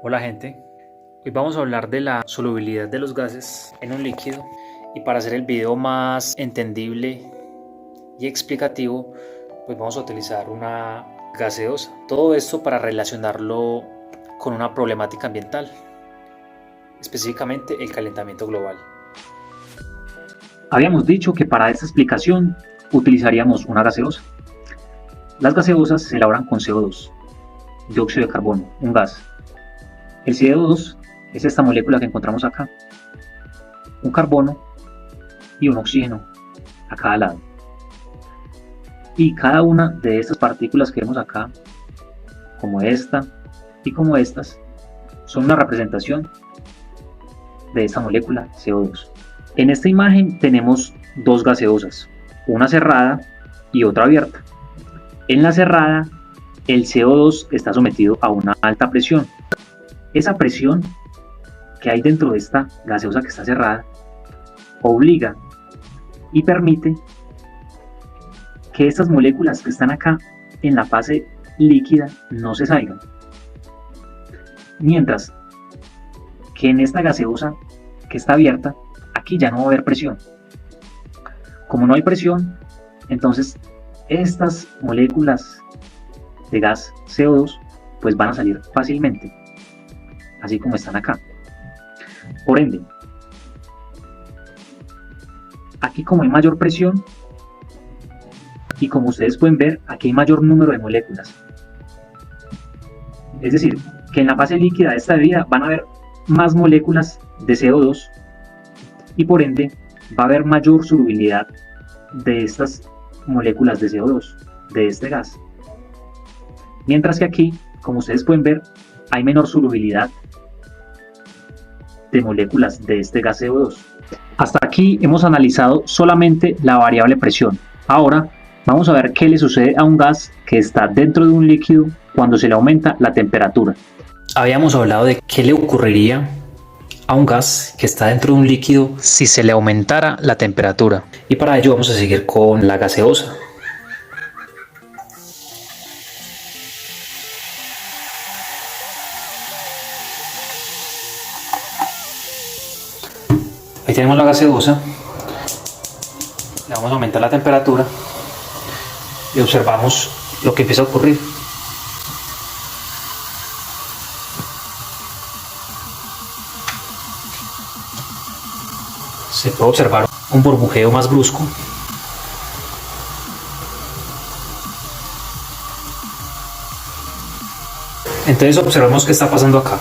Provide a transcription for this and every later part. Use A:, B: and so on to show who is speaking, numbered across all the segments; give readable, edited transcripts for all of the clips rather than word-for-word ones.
A: Hola gente, hoy vamos a hablar de la solubilidad de los gases en un líquido y para hacer el video más entendible y explicativo pues vamos a utilizar una gaseosa. Todo esto para relacionarlo con una problemática ambiental, específicamente el calentamiento global.
B: Habíamos dicho que para esta explicación utilizaríamos una gaseosa. Las gaseosas se elaboran con CO2, dióxido de carbono, un gas. El CO2 es esta molécula que encontramos acá, un carbono y un oxígeno a cada lado. Y cada una de estas partículas que vemos acá, como esta y como estas, son una representación de esta molécula CO2. En esta imagen tenemos dos gaseosas, una cerrada y otra abierta. En la cerrada, el CO2 está sometido a una alta presión. Esa presión que hay dentro de esta gaseosa que está cerrada obliga y permite que estas moléculas que están acá en la fase líquida no se salgan. Mientras que en esta gaseosa que está abierta, aquí ya no va a haber presión. Como no hay presión, entonces estas moléculas de gas CO2 pues van a salir fácilmente, así como están acá. Por ende, aquí como hay mayor presión y como ustedes pueden ver, aquí hay mayor número de moléculas. Es decir, que en la fase líquida de esta bebida van a haber más moléculas de CO2 y por ende va a haber mayor solubilidad de estas moléculas de CO2, de este gas. Mientras que aquí, como ustedes pueden ver, hay menor solubilidad de moléculas de este gas CO2. Hasta aquí hemos analizado solamente la variable presión. Ahora vamos a ver qué le sucede a un gas que está dentro de un líquido cuando se le aumenta la temperatura.
A: Habíamos hablado de qué le ocurriría a un gas que está dentro de un líquido si se le aumentara la temperatura. Y para ello vamos a seguir con la gaseosa. Ahí tenemos la gaseosa, le vamos a aumentar la temperatura y observamos lo que empieza a ocurrir. Se puede observar un burbujeo más brusco. Entonces observamos qué está pasando acá.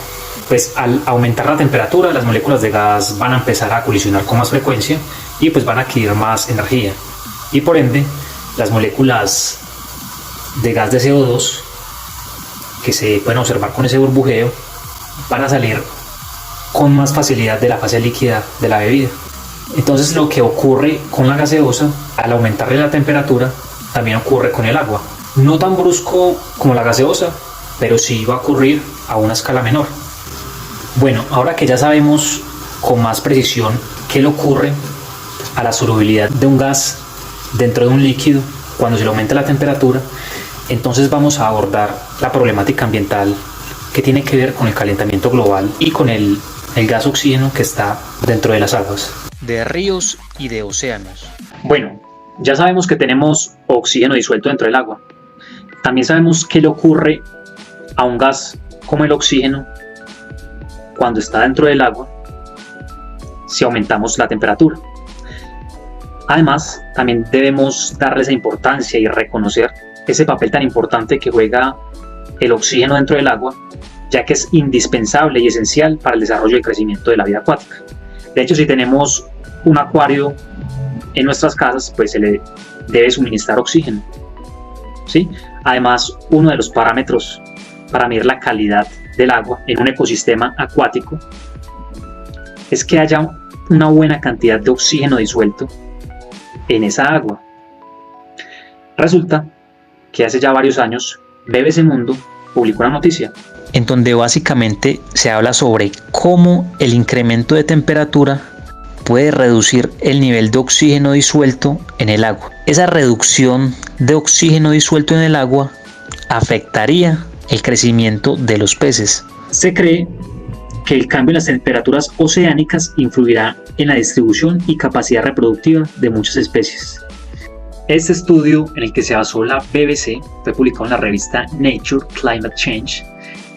A: Pues al aumentar la temperatura, las moléculas de gas van a empezar a colisionar con más frecuencia y pues van a adquirir más energía. Y por ende, las moléculas de gas de CO2 que se pueden observar con ese burbujeo van a salir con más facilidad de la fase líquida de la bebida. Entonces lo que ocurre con la gaseosa, al aumentarle la temperatura, también ocurre con el agua. No tan brusco como la gaseosa, pero sí va a ocurrir a una escala menor. Bueno, ahora que ya sabemos con más precisión qué le ocurre a la solubilidad de un gas dentro de un líquido cuando se le aumenta la temperatura, entonces vamos a abordar la problemática ambiental que tiene que ver con el calentamiento global y con el gas oxígeno que está dentro de las aguas, de ríos y de océanos.
B: Bueno, ya sabemos que tenemos oxígeno disuelto dentro del agua. También sabemos qué le ocurre a un gas como el oxígeno cuando está dentro del agua si aumentamos la temperatura. Además, también debemos darle esa importancia y reconocer ese papel tan importante que juega el oxígeno dentro del agua, ya que es indispensable y esencial para el desarrollo y crecimiento de la vida acuática. De hecho, si tenemos un acuario en nuestras casas, pues se le debe suministrar oxígeno, ¿sí? Además, uno de los parámetros para medir la calidad del agua en un ecosistema acuático es que haya una buena cantidad de oxígeno disuelto en esa agua. Resulta que hace ya varios años BBC Mundo publicó una noticia
A: en donde básicamente se habla sobre cómo el incremento de temperatura puede reducir el nivel de oxígeno disuelto en el agua. Esa reducción de oxígeno disuelto en el agua afectaría el crecimiento de los peces. Se cree que el cambio en las temperaturas oceánicas influirá en la distribución y capacidad reproductiva de muchas especies. Este estudio, en el que se basó la BBC, fue publicado en la revista Nature Climate Change,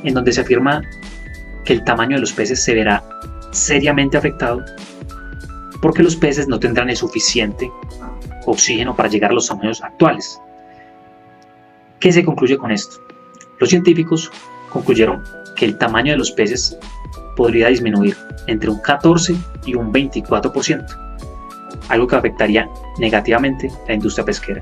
A: en donde se afirma que el tamaño de los peces se verá seriamente afectado porque los peces no tendrán el suficiente oxígeno para llegar a los tamaños actuales. ¿Qué se concluye con esto? Los científicos concluyeron que el tamaño de los peces podría disminuir entre un 14 y un 24%, algo que afectaría negativamente a la industria pesquera.